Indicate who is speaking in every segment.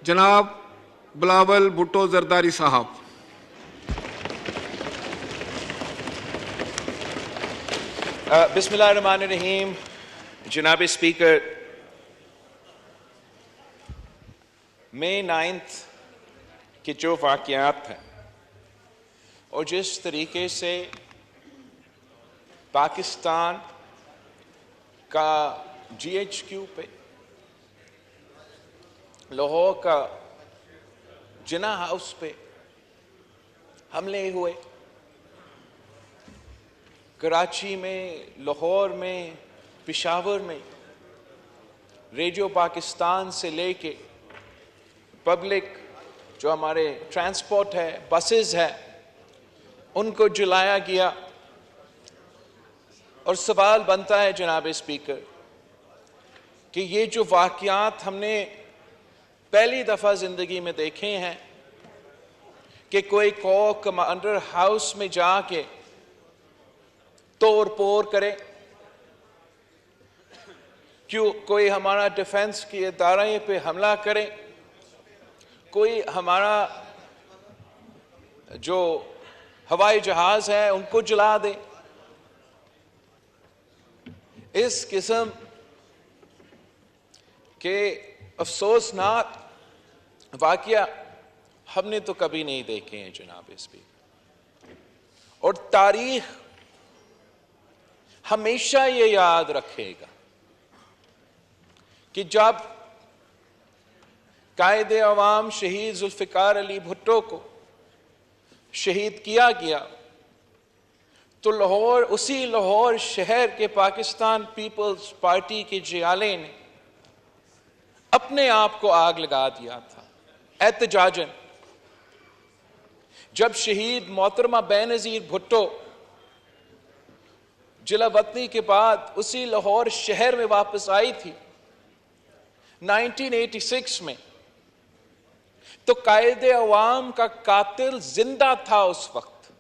Speaker 1: جناب بلاول بھٹو زرداری صاحب۔
Speaker 2: بسم اللہ الرحمن الرحیم۔ جناب اسپیکر، مئی 9 کے جو واقعات ہیں اور جس طریقے سے پاکستان کا جی ایچ کیو پہ، لاہور کا جناح ہاؤس پہ حملے ہوئے، کراچی میں، لاہور میں، پشاور میں، ریڈیو پاکستان سے لے کے پبلک جو ہمارے ٹرانسپورٹ ہے، بسز ہے، ان کو جلایا گیا۔ اور سوال بنتا ہے جناب اسپیکر کہ یہ جو واقعات ہم نے پہلی دفعہ زندگی میں دیکھے ہیں کہ کوئی کور کمانڈر ہاؤس میں جا کے توڑ پھوڑ کرے، کیوں کوئی ہمارا ڈیفنس کی ادارے پہ حملہ کرے، کوئی ہمارا جو ہوائی جہاز ہے ان کو جلا دے۔ اس قسم کے افسوسناک واقعہ ہم نے تو کبھی نہیں دیکھے ہیں جناب اسپیکر، اور تاریخ ہمیشہ یہ یاد رکھے گا کہ جب قائد عوام شہید ذوالفقار علی بھٹو کو شہید کیا گیا تو لاہور، اسی لاہور شہر کے پاکستان پیپلز پارٹی کے جیالے نے اپنے آپ کو آگ لگا دیا تھا احتجاجاً۔ جب شہید محترمہ بینظیر بھٹو جلا وطنی کے بعد اسی لاہور شہر میں واپس آئی تھی 1986 میں، تو قائد عوام کا قاتل زندہ تھا اس وقت،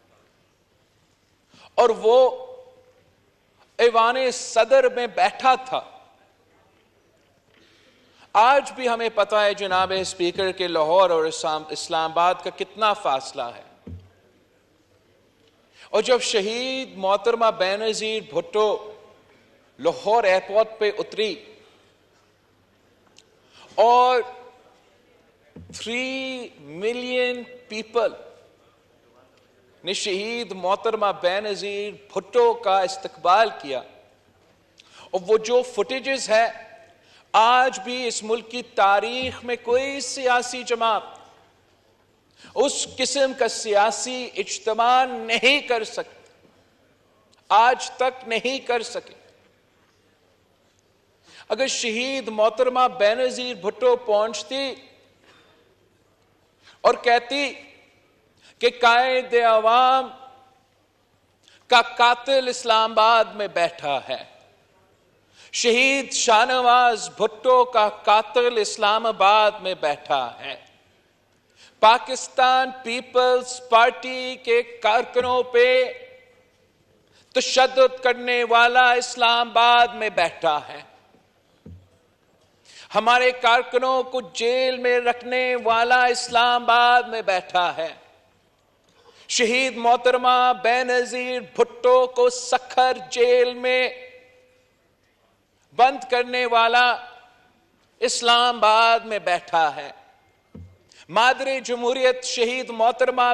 Speaker 2: اور وہ ایوان صدر میں بیٹھا تھا۔ آج بھی ہمیں پتہ ہے جناب اسپیکر کہ لاہور اور اسلام آباد کا کتنا فاصلہ ہے، اور جب شہید محترمہ بینظیر بھٹو لاہور ایئرپورٹ پہ اتری اور 3 ملین پیپل نے شہید محترمہ بینظیر بھٹو کا استقبال کیا، اور وہ جو فوٹیجز ہے آج بھی اس ملک کی تاریخ میں کوئی سیاسی جماعت اس قسم کا سیاسی اجتماع نہیں کر سکتی، آج تک نہیں کر سکے۔ اگر شہید محترمہ بینظیر بھٹو پہنچتی اور کہتی کہ قائد عوام کا قاتل اسلام آباد میں بیٹھا ہے، شہید شاہ نواز بھٹو کا قاتل اسلام آباد میں بیٹھا ہے، پاکستان پیپلز پارٹی کے کارکنوں پہ تشدد کرنے والا اسلام آباد میں بیٹھا ہے، ہمارے کارکنوں کو جیل میں رکھنے والا اسلام آباد میں بیٹھا ہے، شہید محترمہ بینظیر بھٹو کو سکھر جیل میں بند کرنے والا اسلام آباد میں بیٹھا ہے، مادر جمہوریت شہید محترمہ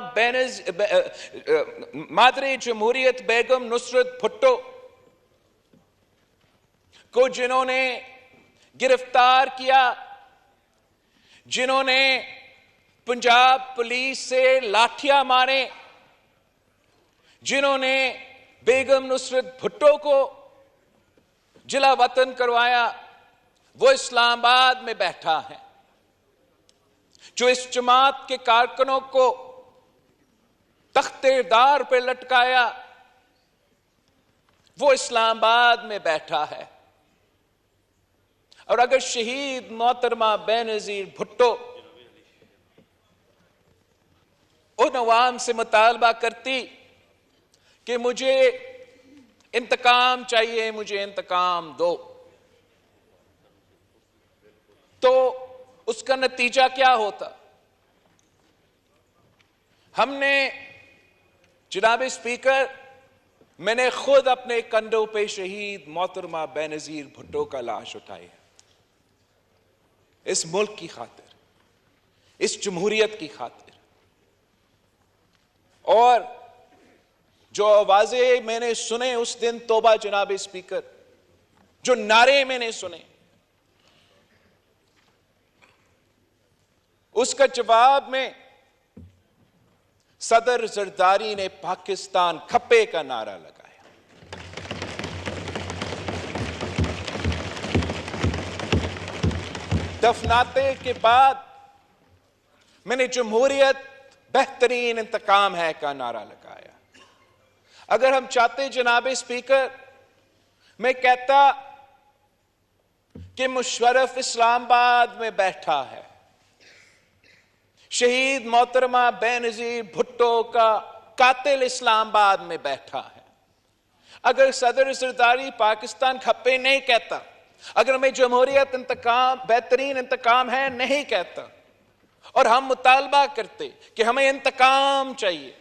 Speaker 2: مادر جمہوریت بیگم نصرت بھٹو کو جنہوں نے گرفتار کیا، جنہوں نے پنجاب پولیس سے لاٹھیاں مارے، جنہوں نے بیگم نصرت بھٹو کو جلا وطن کروایا، وہ اسلام آباد میں بیٹھا ہے۔ جو اس جماعت کے کارکنوں کو تختے دار پہ لٹکایا، وہ اسلام آباد میں بیٹھا ہے۔ اور اگر شہید محترمہ بینظیر بھٹو ان عوام سے مطالبہ کرتی کہ مجھے انتقام چاہیے، مجھے انتقام دو، تو اس کا نتیجہ کیا ہوتا؟ ہم نے جناب اسپیکر، میں نے خود اپنے کندھوں پہ شہید محترمہ بینظیر بھٹو کا لاش اٹھائی ہے، اس ملک کی خاطر، اس جمہوریت کی خاطر. اور جو آوازیں میں نے سنے اس دن، توبہ جناب اسپیکر، جو نعرے میں نے سنے، اس کا جواب میں صدر زرداری نے پاکستان کھپے کا نعرہ لگایا. دفناتے کے بعد میں نے جمہوریت بہترین انتقام ہے کا نعرہ لگایا. اگر ہم چاہتے جناب اسپیکر، میں کہتا کہ مشرف اسلام آباد میں بیٹھا ہے، شہید محترمہ بینظیر بھٹو کا قاتل اسلام آباد میں بیٹھا ہے. اگر صدر زرداری پاکستان کھپے نہیں کہتا، اگر میں جمہوریت انتقام بہترین انتقام ہے نہیں کہتا، اور ہم مطالبہ کرتے کہ ہمیں انتقام چاہیے،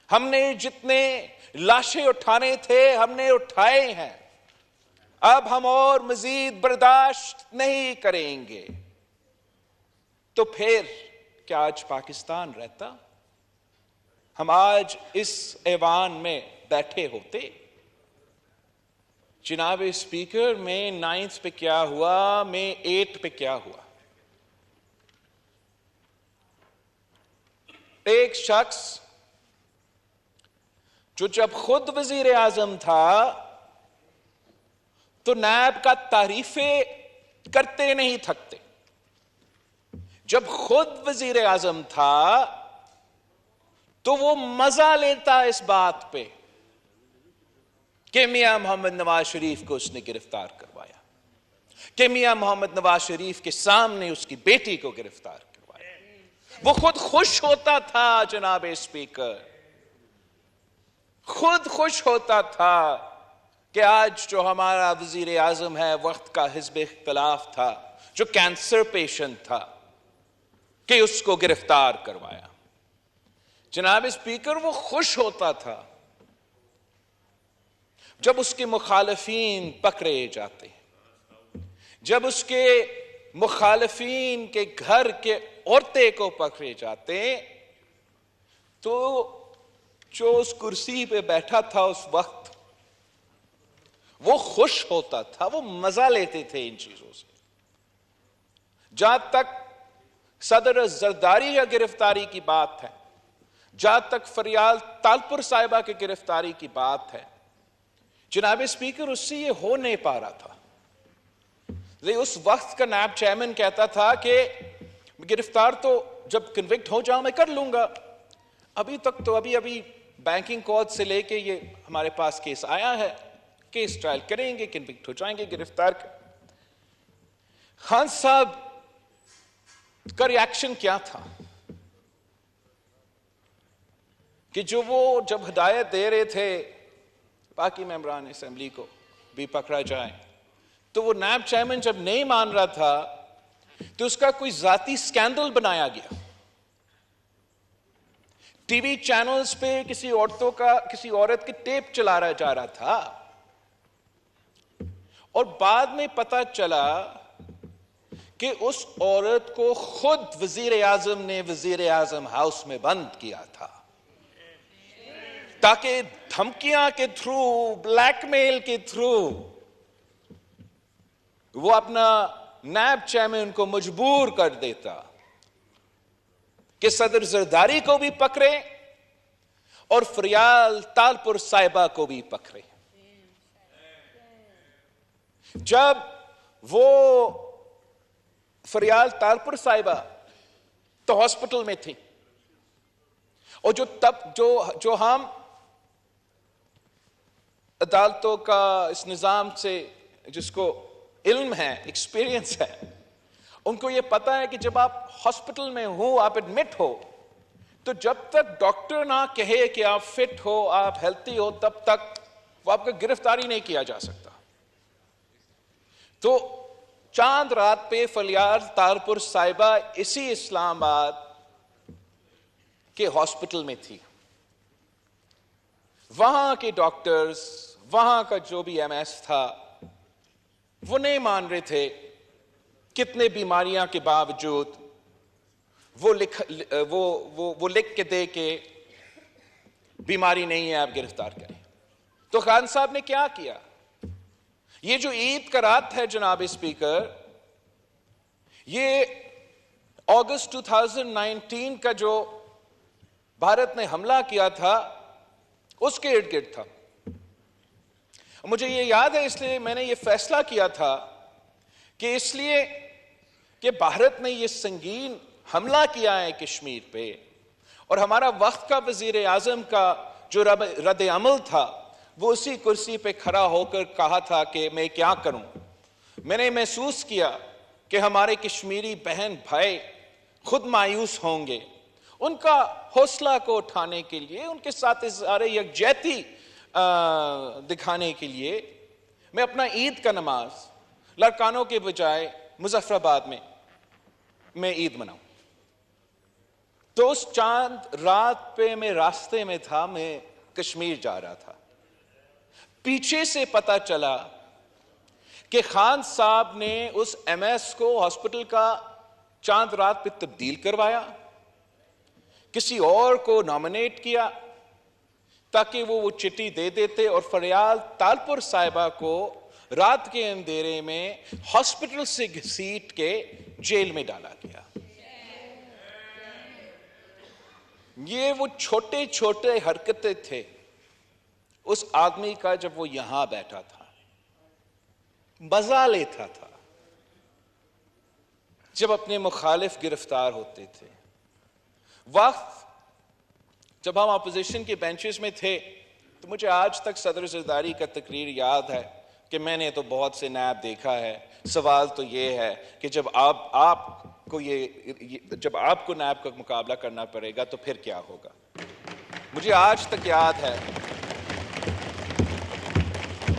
Speaker 2: ہم نے جتنے لاشیں اٹھانے تھے ہم نے اٹھائے ہیں، اب ہم اور مزید برداشت نہیں کریں گے، تو پھر کیا آج پاکستان رہتا؟ ہم آج اس ایوان میں بیٹھے ہوتے؟ جناب اسپیکر، میں 9 پہ کیا ہوا، میں 8 پہ کیا ہوا؟ ایک شخص جو جب خود وزیر اعظم تھا تو نیب کا تعریفیں کرتے نہیں تھکتے، جب خود وزیر اعظم تھا تو وہ مزہ لیتا اس بات پہ کہ میاں محمد نواز شریف کو اس نے گرفتار کروایا، کہ میاں محمد نواز شریف کے سامنے اس کی بیٹی کو گرفتار کروایا. وہ خود خوش ہوتا تھا جناب اسپیکر، خود خوش ہوتا تھا کہ آج جو ہمارا وزیر اعظم ہے، وقت کا حزب اختلاف تھا، جو کینسر پیشنٹ تھا، کہ اس کو گرفتار کروایا. جناب اسپیکر، وہ خوش ہوتا تھا جب اس کے مخالفین پکڑے جاتے، جب اس کے مخالفین کے گھر کے عورتیں کو پکڑے جاتے، تو جو اس کرسی پہ بیٹھا تھا اس وقت وہ خوش ہوتا تھا، وہ مزہ لیتے تھے ان چیزوں سے. جہاں تک صدر زرداری یا گرفتاری کی بات ہے، جہاں تک فریال تالپور صاحبہ کی گرفتاری کی بات ہے، جناب اسپیکر، اس سے یہ ہو نہیں پا رہا تھا. اس وقت کا نیب چیئرمین کہتا تھا کہ گرفتار تو جب کنوکٹ ہو جاؤں میں کر لوں گا، ابھی تک تو ابھی بینکنگ کورٹ سے لے کے یہ ہمارے پاس کیس آیا ہے، کیس ٹرائل کریں گے، کنوکٹ ہو جائیں گے، گرفتار. خان صاحب کا ری ایکشن کیا تھا کہ جو وہ جب ہدایت دے رہے تھے باقی ممبران اسمبلی کو بھی پکڑا جائے، تو وہ نیب چیئرمین جب نہیں مان رہا تھا تو اس کا کوئی ذاتی سکینڈل بنایا گیا. ٹی وی چینلز پہ کسی عورت کی ٹیپ چلا جا رہا تھا، اور بعد میں پتا چلا کہ اس عورت کو خود وزیر اعظم نے وزیر اعظم ہاؤس میں بند کیا تھا تاکہ دھمکیاں کے تھرو، بلیک میل کے تھرو وہ اپنا نیب چیئرمین کو مجبور کر دیتا کہ صدر زرداری کو بھی پکڑے اور فریال تالپور صاحبہ کو بھی پکڑے. جب وہ فریال تالپور صاحبہ تو ہاسپٹل میں تھی، اور جو ہم عدالتوں کا اس نظام سے جس کو علم ہے، ایکسپیرینس ہے، ان کو یہ پتا ہے کہ جب آپ ہاسپٹل میں ہو، آپ ایڈمٹ ہو، تو جب تک ڈاکٹر نہ کہے کہ آپ فٹ ہو، آپ ہیلتھی ہو، تب تک وہ آپ کا گرفتاری نہیں کیا جا سکتا. تو چاند رات پہ فلیال تالپور صاحبہ اسی اسلام آباد کے ہاسپٹل میں تھی. وہاں کے ڈاکٹرز، وہاں کا جو بھی ایم ایس تھا، وہ نہیں مان رہے تھے. کتنے بیماریاں کے باوجود وہ لکھ کے دے کہ بیماری نہیں ہے، آپ گرفتار کریں. تو خان صاحب نے کیا کیا؟ یہ جو عید کا رات ہے جناب اسپیکر، یہ اگست 2019 کا جو بھارت نے حملہ کیا تھا اس کے ارد گرد تھا. مجھے یہ یاد ہے، اس لیے میں نے یہ فیصلہ کیا تھا کہ اس لیے کہ بھارت نے یہ سنگین حملہ کیا ہے کشمیر پہ، اور ہمارا وقت کا وزیر اعظم کا جو رد عمل تھا وہ اسی کرسی پہ کھڑا ہو کر کہا تھا کہ میں کیا کروں. میں نے محسوس کیا کہ ہمارے کشمیری بہن بھائی خود مایوس ہوں گے. ان کا حوصلہ کو اٹھانے کے لیے، ان کے ساتھ اظہار یکجہتی دکھانے کے لیے میں اپنا عید کا نماز لڑکانوں کے بجائے مظفر آباد میں عید مناؤں. تو اس چاند رات پہ میں راستے میں تھا، میں کشمیر جا رہا تھا. پیچھے سے پتا چلا کہ خان صاحب نے اس ایم ایس کو ہاسپٹل کا چاند رات پہ تبدیل کروایا، کسی اور کو نامنیٹ کیا تاکہ وہ چٹھی دے دیتے، اور فریال تالپور صاحبہ کو رات کے اندھیرے میں ہاسپٹل سے گھسیٹ کے جیل میں ڈالا گیا. یہ وہ چھوٹے چھوٹے حرکتیں تھے اس آدمی کا جب وہ یہاں بیٹھا تھا، مزہ لیتا تھا جب اپنے مخالف گرفتار ہوتے تھے. وقت جب ہم اپوزیشن کے بینچز میں تھے تو مجھے آج تک صدر زرداری کا تقریر یاد ہے کہ میں نے تو بہت سے نائب دیکھا ہے. سوال تو یہ ہے کہ جب آپ کو نائب کا مقابلہ کرنا پڑے گا تو پھر کیا ہوگا. مجھے آج تک یاد ہے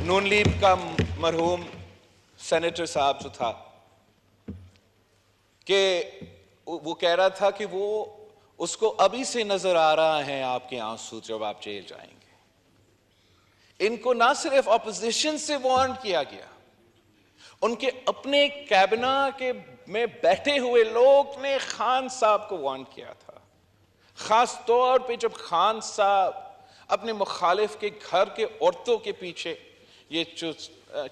Speaker 2: نون لیگ کا مرحوم سینیٹر صاحب جو تھا کہ وہ کہہ رہا تھا کہ وہ اس کو ابھی سے نظر آ رہا ہے آپ کے آنسو جب آپ جیل جائیں گے. ان کو نہ صرف اپوزیشن سے وارن کیا گیا، ان کے اپنے کابینہ کے میں بیٹھے ہوئے لوگ نے خان صاحب کو وارن کیا تھا. خاص طور پہ جب خان صاحب اپنے مخالف کے گھر کے عورتوں کے پیچھے یہ جو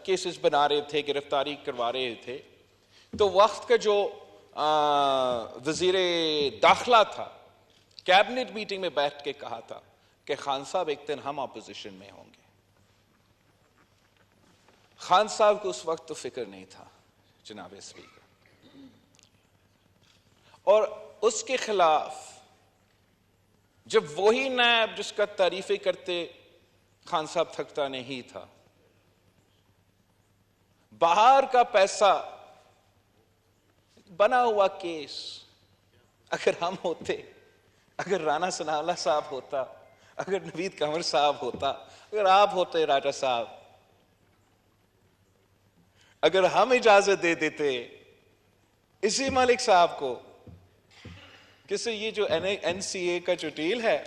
Speaker 2: کیسز بنا رہے تھے، گرفتاری کروا رہے تھے، تو وقت کا جو وزیر داخلہ تھا کیبنٹ میٹنگ میں بیٹھ کے کہا تھا کہ خان صاحب ایک دن ہم اپوزیشن میں ہوں گے. خان صاحب کو اس وقت تو فکر نہیں تھا جناب اسپیکر، اور اس کے خلاف جب وہی نائب جس کا تعریفیں کرتے خان صاحب تھکتا نہیں تھا، باہر کا پیسہ بنا ہوا کیس اگر ہم ہوتے، اگر رانا ثناءاللہ صاحب ہوتا، اگر نوید کنور صاحب ہوتا، اگر آپ ہوتے راجہ صاحب، اگر ہم اجازت دے دیتے اسی ملک صاحب کو کسی یہ جو این سی اے کا جو ڈیل ہے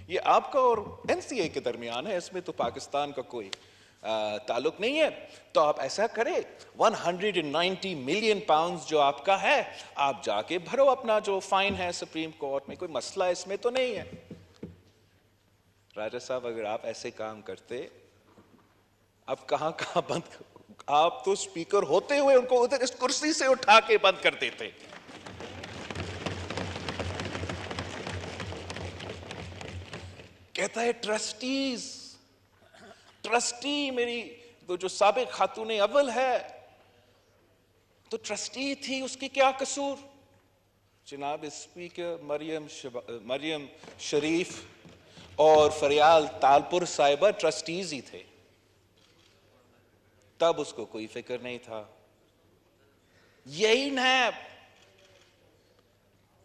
Speaker 2: یہ آپ کا اور این سی اے کے درمیان ہے، اس میں تو پاکستان کا کوئی تعلق نہیں ہے، تو آپ ایسا کریں 190 ملین پاؤنڈز جو آپ کا ہے آپ جا کے بھرو اپنا جو فائن ہے سپریم کورٹ میں، کوئی مسئلہ اس میں تو نہیں ہے. راجہ صاحب اگر آپ ایسے کام کرتے اب کہاں بند، آپ تو اسپیکر ہوتے ہوئے ان کو ادھر اس کرسی سے اٹھا کے بند کر دیتے. کہتا ہے ٹرسٹی میری تو جو سابق خاتون اول ہے تو ٹرسٹی تھی، اس کی کیا قصور؟ جناب اسپیکر مریم شریف اور فریال تالپور صاحبہ ٹرسٹیز ہی تھے، تب اس کو کوئی فکر نہیں تھا. یہی نیب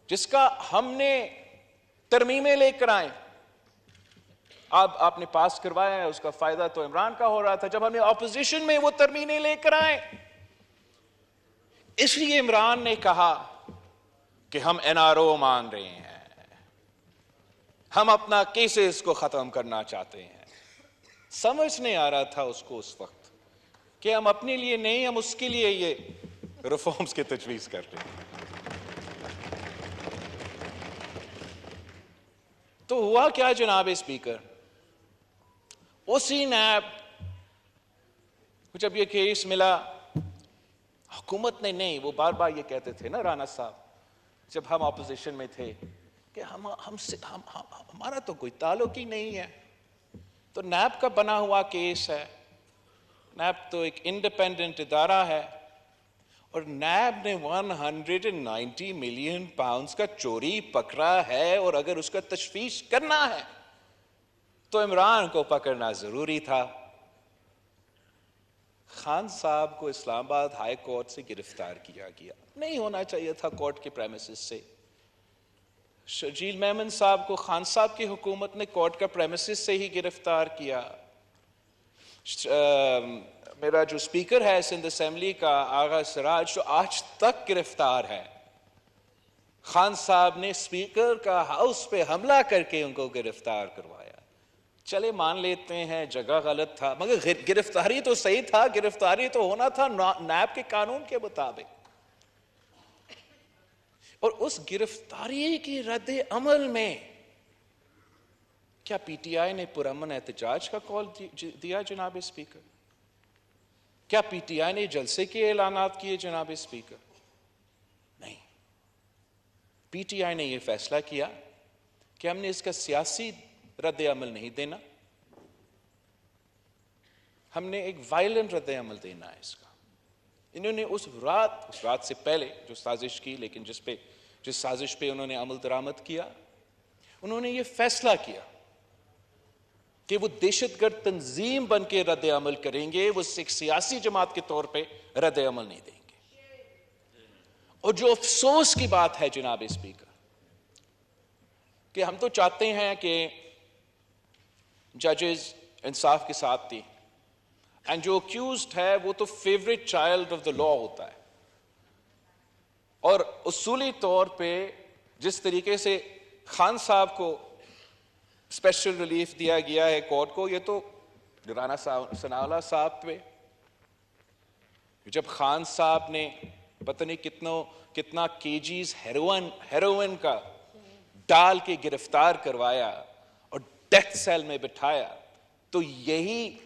Speaker 2: جس کا ہم نے ترمیمیں لے کر آئے، اب آپ نے پاس کروایا ہے، اس کا فائدہ تو عمران کا ہو رہا تھا. جب ہم نے اپوزیشن میں وہ ترمیمیں لے کر آئے اس لیے عمران نے کہا کہ ہم NRO مان رہے ہیں، ہم اپنا کیسز کو ختم کرنا چاہتے ہیں۔ سمجھ نہیں آ رہا تھا اس کو اس وقت کہ ہم اپنے لیے نہیں، ہم اس کے لیے یہ ریفارمز کی تجویز کر رہے ہیں۔ تو ہوا کیا جناب اسپیکر، اسی نیب جب یہ کیس ملا، حکومت نے نہیں، وہ بار بار یہ کہتے تھے نا رانا صاحب جب ہم اپوزیشن میں تھے کہ ہمارا تو کوئی تعلق ہی نہیں ہے، تو نیب کا بنا ہوا کیس ہے، نیب تو ایک انڈیپینڈنٹ ادارہ ہے، اور نیب نے 190 ملین پاؤنڈز کا چوری پکڑا ہے، اور اگر اس کا تشخیص کرنا ہے تو عمران کو پکڑنا ضروری تھا۔ خان صاحب کو اسلام آباد ہائی کورٹ سے گرفتار کیا گیا، نہیں ہونا چاہیے تھا کورٹ کے پریمیسز سے۔ شرجیل میمن صاحب کو خان صاحب کی حکومت نے کورٹ کا پریمیسز سے ہی گرفتار کیا۔ میرا جو اسپیکر ہے سندھ اسمبلی کا آغا سراج جو آج تک گرفتار ہے، خان صاحب نے اسپیکر کا ہاؤس پہ حملہ کر کے ان کو گرفتار کروایا۔ چلے مان لیتے ہیں جگہ غلط تھا، مگر گرفتاری تو صحیح تھا، گرفتاری تو ہونا تھا نیب کے قانون کے مطابق۔ اور اس گرفتاری کی رد عمل میں کیا پی ٹی آئی نے پرامن احتجاج کا کال دیا جناب اسپیکر؟ کیا پی ٹی آئی نے جلسے کے اعلانات کیے جناب اسپیکر؟ نہیں، پی ٹی آئی نے یہ فیصلہ کیا کہ ہم نے اس کا سیاسی رد عمل نہیں دینا، ہم نے ایک وائلنٹ رد عمل دینا ہے اس کا۔ انہوں نے اس رات سے پہلے جو سازش کی، لیکن جس سازش پہ انہوں نے عمل درآمد کیا، انہوں نے یہ فیصلہ کیا کہ وہ دہشت گرد تنظیم بن کے رد عمل کریں گے، وہ ایک سیاسی جماعت کے طور پہ رد عمل نہیں دیں گے۔ اور جو افسوس کی بات ہے جناب اسپیکر کہ ہم تو چاہتے ہیں کہ ججز انصاف کے ساتھ تھی، اینڈ جو اکیوزڈ ہے وہ تو فیوریٹ چائلڈ آف دا لا ہوتا ہے، اور اصولی طور پہ جس طریقے سے خان صاحب کو اسپیشل ریلیف دیا گیا ہے کورٹ کو، یہ تو رانا ثناء اللہ صاحب پہ، جب خان صاحب نے پتہ نہیں کتنا کیجیز ہیروئن کا ڈال کے گرفتار کروایا اور ڈیتھ سیل میں بٹھایا، تو یہی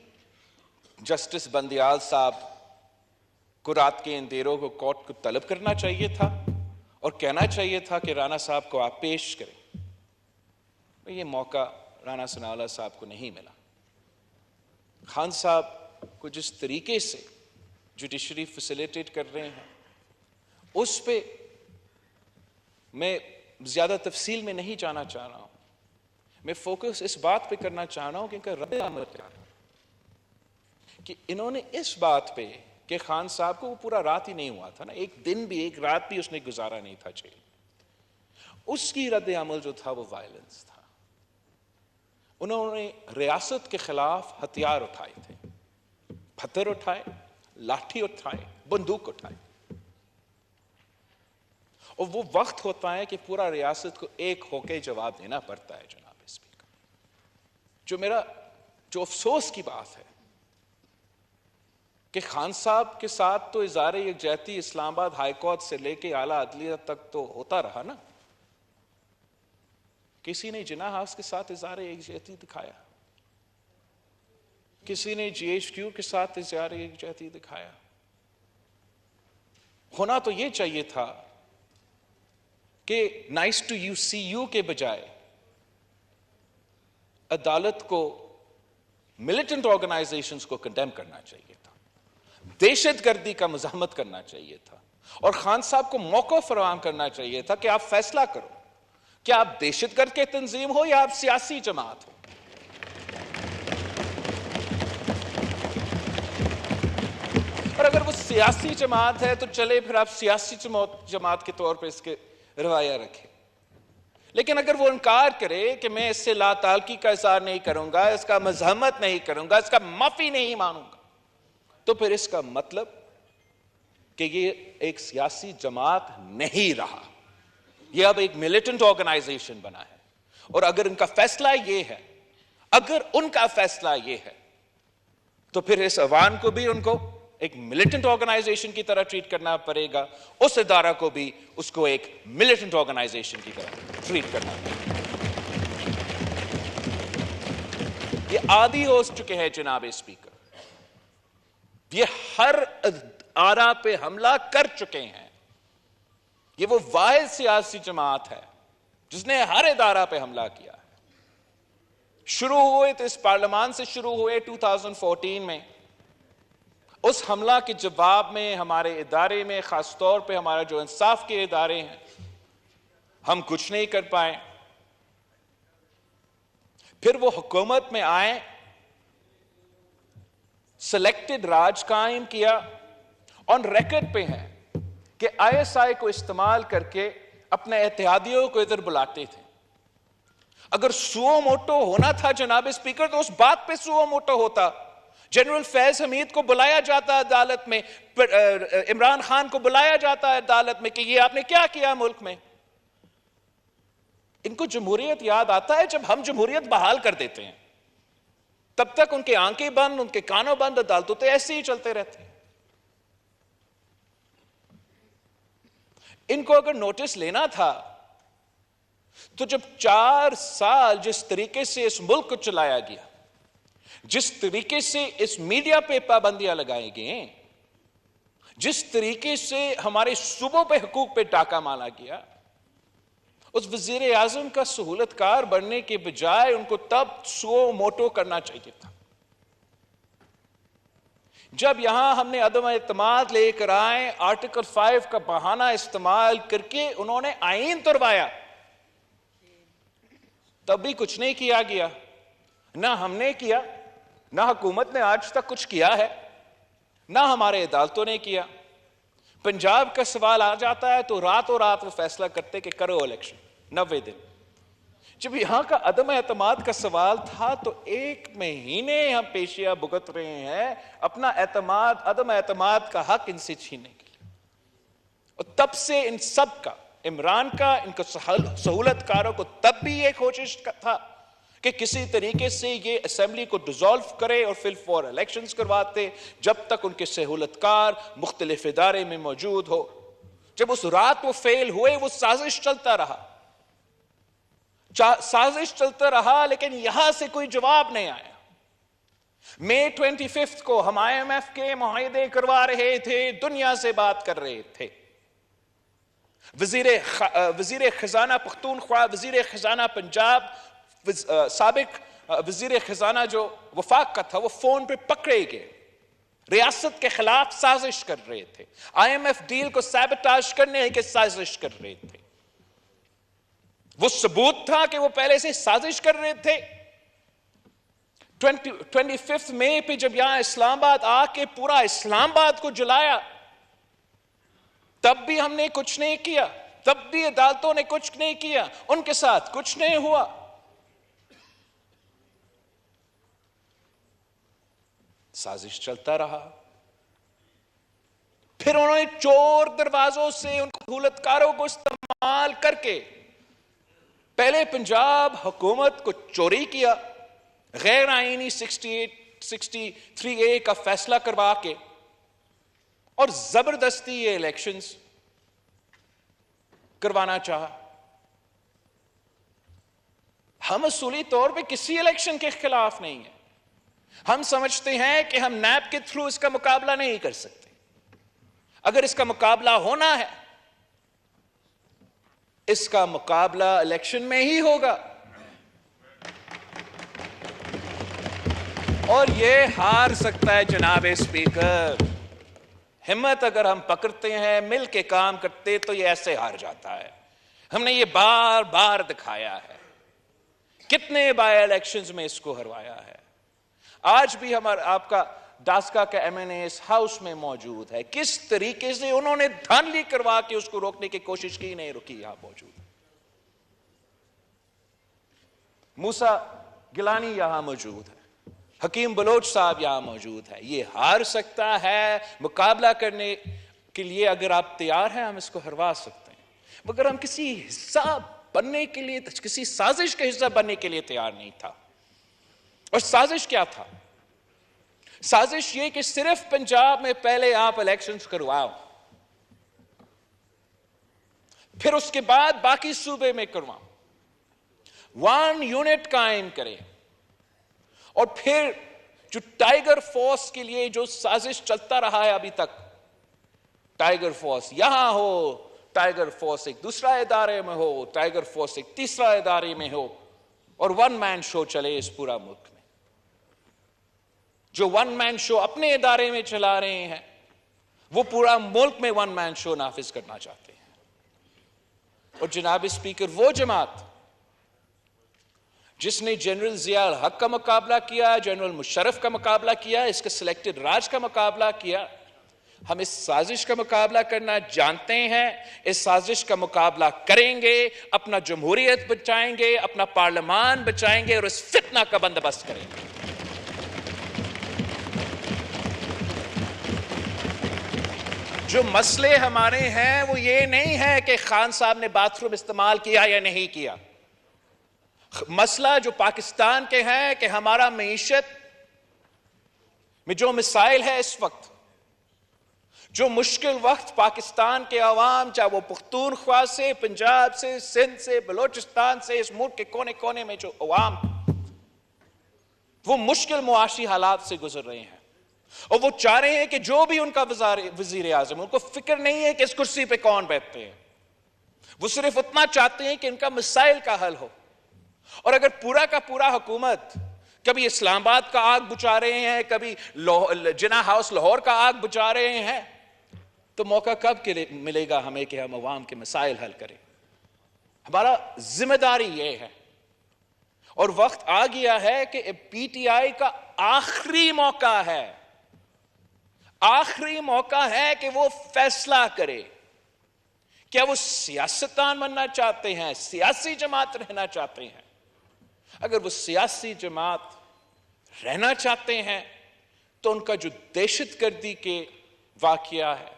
Speaker 2: جسٹس بندیال صاحب کو رات کے اندھیروں کو کورٹ کو طلب کرنا چاہیے تھا اور کہنا چاہیے تھا کہ رانا صاحب کو آپ پیش کریں۔ یہ موقع رانا ثناء اللہ صاحب کو نہیں ملا۔ خان صاحب کو جس طریقے سے جوڈیشری فیسیلیٹیٹ کر رہے ہیں، اس پہ میں زیادہ تفصیل میں نہیں جانا چاہ رہا ہوں، میں فوکس اس بات پہ کرنا چاہ رہا ہوں کہ ان کا رد عمل کیا ہے، کہ انہوں نے اس بات پہ کہ خان صاحب کو وہ پورا رات ہی نہیں ہوا تھا نا، ایک دن بھی ایک رات بھی اس نے گزارا نہیں تھا جیل، اس کی رد عمل جو تھا وہ وائلنس تھا۔ انہوں نے ریاست کے خلاف ہتھیار اٹھائے تھے، پتھر اٹھائے، لاٹھی اٹھائے، بندوق اٹھائے، اور وہ وقت ہوتا ہے کہ پورا ریاست کو ایک ہو کے جواب دینا پڑتا ہے جناب اسپیکر۔ جو افسوس کی بات ہے کہ خان صاحب کے ساتھ تو اظہار یکجہتی اسلام آباد ہائی کورٹ سے لے کے اعلیٰ عدلیہ تک تو ہوتا رہا نا، کسی نے جناح ہاؤس کے ساتھ اظہار یکجہتی دکھایا، کسی نے جی ایچ کیو کے ساتھ اظہار یکجہتی دکھایا۔ ہونا تو یہ چاہیے تھا کہ nice to you see you کے بجائے عدالت کو ملیٹنٹ آرگنائزیشنز کو کنڈیم کرنا چاہیے تھا، دہشت گردی کا مزاحمت کرنا چاہیے تھا، اور خان صاحب کو موقع فراہم کرنا چاہیے تھا کہ آپ فیصلہ کرو، کیا آپ دہشت گرد کے تنظیم ہو یا آپ سیاسی جماعت ہو۔ اور اگر وہ سیاسی جماعت ہے تو چلے پھر آپ سیاسی جماعت کے طور پہ اس کے روایہ رکھیں، لیکن اگر وہ انکار کرے کہ میں اس سے لا تعلقی کا اظہار نہیں کروں گا، اس کا مزاحمت نہیں کروں گا، اس کا معافی نہیں مانوں گا، تو پھر اس کا مطلب کہ یہ ایک سیاسی جماعت نہیں رہا، یہ اب ایک ملیٹنٹ آرگنائزیشن بنا ہے. اور اگر ان کا فیصلہ یہ ہے، اگر ان کا فیصلہ یہ ہے، تو پھر اس عوام کو بھی ان کو ایک ملیٹنٹ آرگنائزیشن کی طرح ٹریٹ کرنا پڑے گا، اس ادارہ کو بھی اس کو ایک ملیٹنٹ آرگنائزیشن کی طرح ٹریٹ کرنا پڑے گا. یہ عادی ہو چکے ہیں جناب اسپیکر، یہ ہر آرا پہ حملہ کر چکے ہیں. یہ وہ واحد سیاسی جماعت ہے جس نے ہر ادارہ پہ حملہ کیا ہے. شروع ہوئے تو اس پارلیمان سے شروع ہوئے 2014 میں. اس حملہ کے جواب میں ہمارے ادارے میں، خاص طور پہ ہمارا جو انصاف کے ادارے ہیں، ہم کچھ نہیں کر پائے. پھر وہ حکومت میں آئے، سلیکٹڈ راج قائم کیا، آن ریکارڈ پہ ہیں کہ ISI کو استعمال کر کے اپنے اتحادیوں کو ادھر بلاتے تھے. اگر سو موٹو ہونا تھا جناب اسپیکر تو اس بات پہ سو موٹو ہوتا. جنرل فیض حمید کو بلایا جاتا عدالت میں، عمران خان کو بلایا جاتا ہے عدالت میں کہ یہ آپ نے کیا کیا ملک میں. ان کو جمہوریت یاد آتا ہے جب ہم جمہوریت بحال کر دیتے ہیں، تب تک ان کے آنکھیں بند، ان کے کانوں بند، عدالتوں تو ایسے ہی چلتے رہتے ہیں. ان کو اگر نوٹس لینا تھا تو جب 4 سال جس طریقے سے اس ملک کو چلایا گیا، جس طریقے سے اس میڈیا پہ پابندیاں لگائی گئیں، جس طریقے سے ہمارے صوبوں پہ حقوق پہ ڈاکہ مارا گیا، اس وزیر اعظم کا سہولت کار بننے کے بجائے ان کو تب سو موٹو کرنا چاہیے تھا. جب یہاں ہم نے عدم اعتماد لے کر آئے، آرٹیکل 5 کا بہانہ استعمال کر کے انہوں نے آئین تروایا، تب بھی کچھ نہیں کیا گیا. نہ ہم نے کیا، نہ حکومت نے آج تک کچھ کیا ہے، نہ ہمارے عدالتوں نے کیا. پنجاب کا سوال آ جاتا ہے تو راتوں رات وہ فیصلہ کرتے کہ کرو الیکشن 90 دن. جب یہاں کا عدم اعتماد کا سوال تھا تو 1 مہینے ہم پیشیاں بھگت رہے ہیں اپنا اعتماد، عدم اعتماد کا حق ان سے چھیننے کے لیے. اور تب سے ان سب کا، عمران کا، ان کو سہولت کاروں کو تب بھی یہ کوشش تھا کہ کسی طریقے سے یہ اسمبلی کو ڈیزالو کرے اور پھر فور الیکشنز کرواتے جب تک ان کے سہولت کار مختلف ادارے میں موجود ہو. جب اس رات وہ فیل ہوئے، وہ سازش چلتا رہا، سازش چلتا رہا، لیکن یہاں سے کوئی جواب نہیں آیا. مئی 25 کو ہم IMF کے معاہدے کروا رہے تھے، دنیا سے بات کر رہے تھے. وزیر خزانہ پختونخوا، وزیر خزانہ پنجاب، سابق وزیر خزانہ جو وفاق کا تھا، وہ فون پہ پکڑے گئے، ریاست کے خلاف سازش کر رہے تھے، IMF ڈیل کو سیبوٹاژ کرنے کی سازش کر رہے تھے. وہ ثبوت تھا کہ وہ پہلے سے سازش کر رہے تھے. 25 مئی پہ جب یہاں اسلام آباد آ کے پورا اسلام آباد کو جلایا، تب بھی ہم نے کچھ نہیں کیا، تب بھی عدالتوں نے کچھ نہیں کیا، ان کے ساتھ کچھ نہیں ہوا. سازش چلتا رہا. پھر انہوں نے چور دروازوں سے ان سہولتکاروں کو استعمال کر کے پہلے پنجاب حکومت کو چوری کیا، غیر آئینی 63A کا فیصلہ کروا کے، اور زبردستی یہ الیکشنز کروانا چاہا. ہم اصولی طور پہ کسی الیکشن کے خلاف نہیں ہیں. ہم سمجھتے ہیں کہ ہم نیب کے تھرو اس کا مقابلہ نہیں کر سکتے. اگر اس کا مقابلہ ہونا ہے، اس کا مقابلہ الیکشن میں ہی ہوگا. اور یہ ہار سکتا ہے جناب اسپیکر. ہمت اگر ہم پکڑتے ہیں، مل کے کام کرتے، تو یہ ایسے ہار جاتا ہے. ہم نے یہ بار بار دکھایا ہے، کتنے بائی الیکشنز میں اس کو ہروایا ہے. آج بھی آپ کا ڈاسکا کا MNA اس ہاؤس میں موجود ہے. کس طریقے سے انہوں نے دھاندلی کروا کے اس کو روکنے کی کوشش کی، نہیں رکی. یہاں موجود موسیٰ گیلانی یہاں موجود ہے، حکیم بلوچ صاحب یہاں موجود ہے. یہ ہار سکتا ہے مقابلہ کرنے کے لیے اگر آپ تیار ہیں ہم اس کو ہروا سکتے ہیں، مگر ہم کسی حصہ بننے کے لیے، کسی سازش کا حصہ بننے کے لیے تیار نہیں تھا۔ اور سازش کیا تھا؟ سازش یہ کہ صرف پنجاب میں پہلے آپ الیکشنز کرواؤ، پھر اس کے بعد باقی صوبے میں کرواؤ، 1 یونٹ قائم کریں، اور پھر جو ٹائیگر فورس کے لیے جو سازش چلتا رہا ہے ابھی تک، ٹائیگر فورس یہاں ہو، ٹائیگر فورس ایک دوسرا ادارے میں ہو، ٹائیگر فورس ایک تیسرا ادارے میں ہو، اور 1 مین شو چلے اس پورا ملک میں۔ جو 1 مین شو اپنے ادارے میں چلا رہے ہیں وہ پورا ملک میں 1 مین شو نافذ کرنا چاہتے ہیں۔ اور جناب اسپیکر، وہ جماعت جس نے جنرل ضیاء الحق کا مقابلہ کیا، جنرل مشرف کا مقابلہ کیا، اس کا سلیکٹڈ راج کا مقابلہ کیا، ہم اس سازش کا مقابلہ کرنا جانتے ہیں، اس سازش کا مقابلہ کریں گے، اپنا جمہوریت بچائیں گے، اپنا پارلیمان بچائیں گے، اور اس فتنہ کا بندوبست کریں گے۔ جو مسئلے ہمارے ہیں وہ یہ نہیں ہے کہ خان صاحب نے باتھ روم استعمال کیا یا نہیں کیا۔ مسئلہ جو پاکستان کے ہیں کہ ہمارا معیشت میں جو مسائل ہے اس وقت، جو مشکل وقت پاکستان کے عوام، چاہے وہ پختونخوا سے، پنجاب سے، سندھ سے، بلوچستان سے، اس ملک کے کونے کونے میں جو عوام وہ مشکل معاشی حالات سے گزر رہے ہیں، اور وہ چاہ رہے ہیں کہ جو بھی ان کا وزیر اعظم، ان کو فکر نہیں ہے کہ اس کرسی پہ کون بیٹھتے ہیں، وہ صرف اتنا چاہتے ہیں کہ ان کا مسائل کا حل ہو۔ اور اگر پورا کا پورا حکومت کبھی اسلام آباد کا آگ بجھا رہے ہیں، کبھی جناح ہاؤس لاہور کا آگ بجھا رہے ہیں، تو موقع کب کے لیے ملے گا ہمیں کہ ہم عوام کے مسائل حل کریں؟ ہمارا ذمہ داری یہ ہے، اور وقت آ گیا ہے کہ پی ٹی آئی کا آخری موقع ہے، آخری موقع ہے کہ وہ فیصلہ کرے۔ کیا وہ سیاستدان بننا چاہتے ہیں، سیاسی جماعت رہنا چاہتے ہیں؟ اگر وہ سیاسی جماعت رہنا چاہتے ہیں تو ان کا جو دہشت گردی کے واقعہ ہے،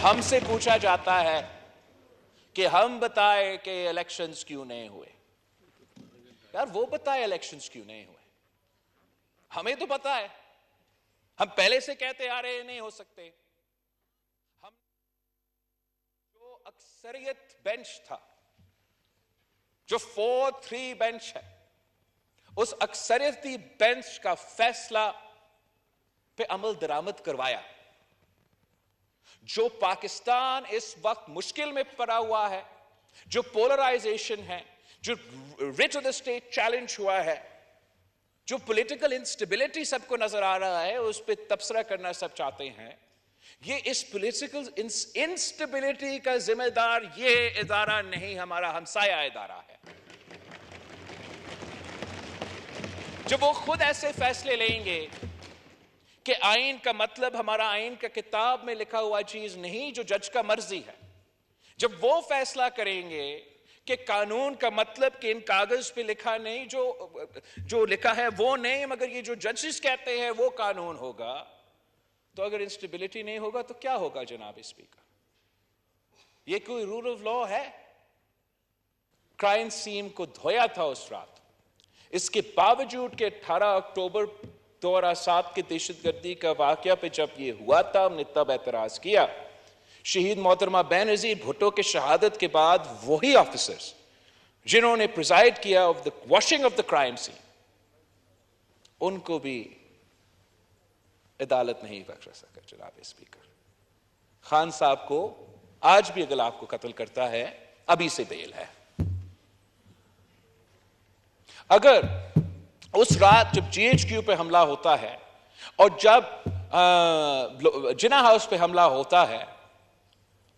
Speaker 2: ہم سے پوچھا جاتا ہے کہ ہم بتائے کہ الیکشنز کیوں نہیں ہوئے۔ یار وہ بتائے الیکشنز کیوں نہیں ہوئے، ہمیں تو پتا ہے، ہم پہلے سے کہتے آ رہے نہیں ہو سکتے۔ ہم جو اکثریت بینچ تھا، جو 4-3 بینچ ہے، اس اکثریتی بینچ کا فیصلہ پہ عمل درآمد کروایا۔ جو پاکستان اس وقت مشکل میں پڑا ہوا ہے، جو پولرائزیشن ہے، جو rate of the state challenge ہوا ہے، جو پولیٹیکل انسٹیبلٹی سب کو نظر آ رہا ہے، اس پہ تبصرہ کرنا سب چاہتے ہیں، یہ اس پولیٹیکل انسٹیبلٹی کا ذمہ دار یہ ادارہ نہیں، ہمارا ہمسایہ ادارہ ہے۔ جب وہ خود ایسے فیصلے لیں گے کہ آئین کا مطلب ہمارا آئین کا کتاب میں لکھا ہوا چیز نہیں جو جج کا مرضی ہے، جب وہ فیصلہ کریں گے کہ قانون کا مطلب کہ ان کاغذ پہ لکھا نہیں، جو لکھا ہے وہ نہیں، مگر یہ جو ججز کہتے ہیں وہ قانون ہوگا، تو اگر انسٹیبلٹی نہیں ہوگا تو کیا ہوگا جناب اسپیکر؟ یہ کوئی رول آف لا ہے؟ کرائم سین کو دھویا تھا اس رات، اس کے باوجود کہ 18 اکتوبر 2007 کے دہشت گردی کا واقعہ پہ جب یہ ہوا تھا، ہم نے تب اعتراض کیا۔ شہید محترمہ بینظیر بھٹو کے شہادت کے بعد وہی آفیسرز جنہوں نے پریزائڈ کیا of the washing of the crime scene, ان کو بھی عدالت نہیں بخش سکا جناب اسپیکر۔ خان صاحب کو آج بھی اگر آپ کو قتل کرتا ہے، ابھی سے بیل ہے۔ اگر اس رات جب جی ایچ کیو پہ حملہ ہوتا ہے اور جب جناح ہاؤس پہ حملہ ہوتا ہے،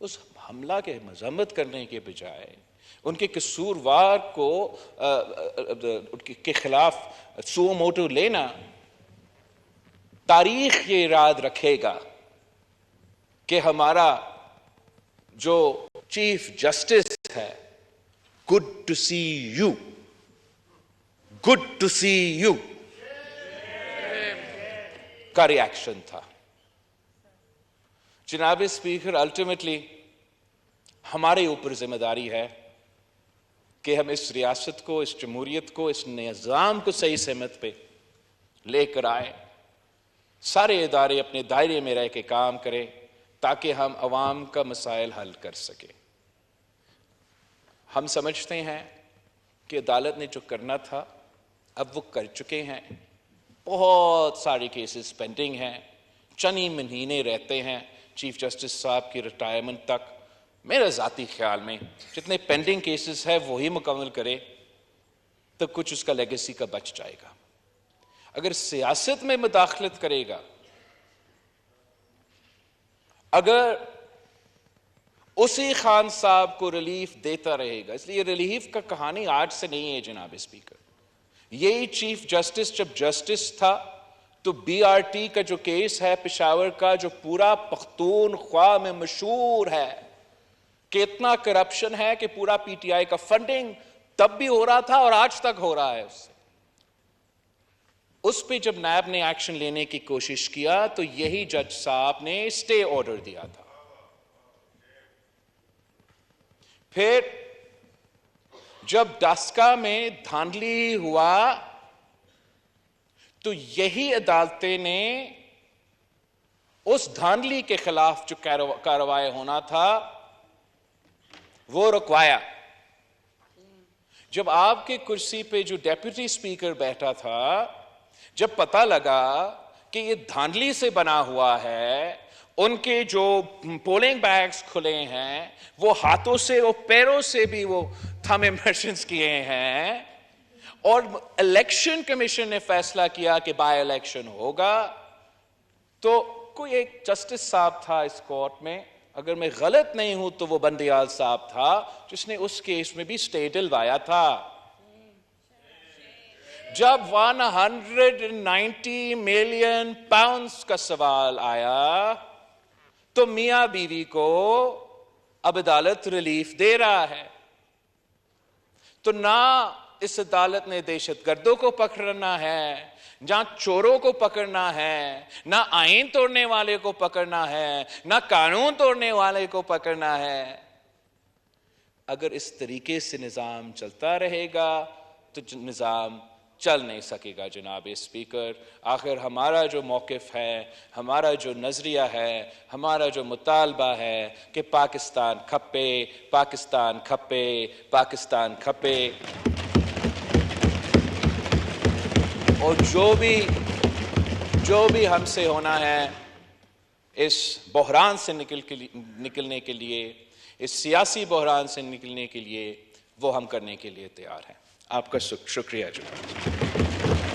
Speaker 2: اس حملہ کے مذمت کرنے کے بجائے ان کے قصوروار کو کے خلاف سو موٹو لینا، تاریخ یہ یاد رکھے گا کہ ہمارا جو چیف جسٹس ہے، good to see you, good to see you کا ری ایکشن تھا۔ جناب اسپیکر، الٹیمیٹلی ہمارے اوپر ذمہ داری ہے کہ ہم اس ریاست کو، اس جمہوریت کو، اس نظام کو صحیح سمت پہ لے کر آئیں. سارے ادارے اپنے دائرے میں رہ کے کام کریں تاکہ ہم عوام کا مسائل حل کر سکیں. ہم سمجھتے ہیں کہ عدالت نے جو کرنا تھا اب وہ کر چکے ہیں. بہت سارے کیسز پینڈنگ ہیں، چند ہی مہینے رہتے ہیں چیف جسٹس صاحب کی ریٹائرمنٹ تک. میرے ذاتی خیال میں جتنے پینڈنگ کیسز ہیں وہی مکمل کرے تو کچھ اس کا لیگیسی کا بچ جائے گا. اگر سیاست میں مداخلت کرے گا، اگر اسی خان صاحب کو ریلیف دیتا رہے گا، اس لیے ریلیف کا کہانی آج سے نہیں ہے جناب اسپیکر. یہی چیف جسٹس جب جسٹس تھا تو بی آر ٹی کا جو کیس ہے پشاور کا، جو پورا پختونخوا میں مشہور ہے کہ اتنا کرپشن ہے کہ پورا پی ٹی آئی کا فنڈنگ تب بھی ہو رہا تھا اور آج تک ہو رہا ہے. اس پہ جب نیب نے ایکشن لینے کی کوشش کیا تو یہی جج صاحب نے اسٹے آرڈر دیا تھا. پھر جب ڈاسکا میں دھاندلی ہوا تو یہی عدالتیں نے اس دھاندلی کے خلاف جو کارروائی ہونا تھا وہ رکوایا. جب آپ کے کرسی پہ جو ڈیپوٹی اسپیکر بیٹھا تھا، جب پتہ لگا کہ یہ دھاندلی سے بنا ہوا ہے، ان کے جو پولنگ بیگز کھلے ہیں وہ ہاتھوں سے، وہ پیروں سے بھی وہ تھم امپریشنز کیے ہیں، اور الیکشن کمیشن نے فیصلہ کیا کہ بائی الیکشن ہوگا، تو کوئی ایک جسٹس صاحب تھا اس کورٹ میں، اگر میں غلط نہیں ہوں تو وہ بندیال صاحب تھا، جس نے اس کیس میں بھی اسٹے دلوایا تھا. جب 190 ملین پاؤنڈز کا سوال آیا تو میاں بیوی کو اب عدالت ریلیف دے رہا ہے. تو نہ اس عدالت نے دہشت گردوں کو پکڑنا ہے، نہ چوروں کو پکڑنا ہے، نہ آئین توڑنے والے کو پکڑنا ہے، نہ قانون توڑنے والے کو پکڑنا ہے. اگر اس طریقے سے نظام چلتا رہے گا تو نظام چل نہیں سکے گا جناب اسپیکر. آخر ہمارا جو موقف ہے، ہمارا جو نظریہ ہے، ہمارا جو مطالبہ ہے کہ پاکستان کھپے، پاکستان کھپے، پاکستان کھپے. اور جو بھی ہم سے ہونا ہے اس بحران سے نکلنے کے لیے، اس سیاسی بحران سے نکلنے کے لیے، وہ ہم کرنے کے لیے تیار ہیں. آپ کا شکریہ جناب.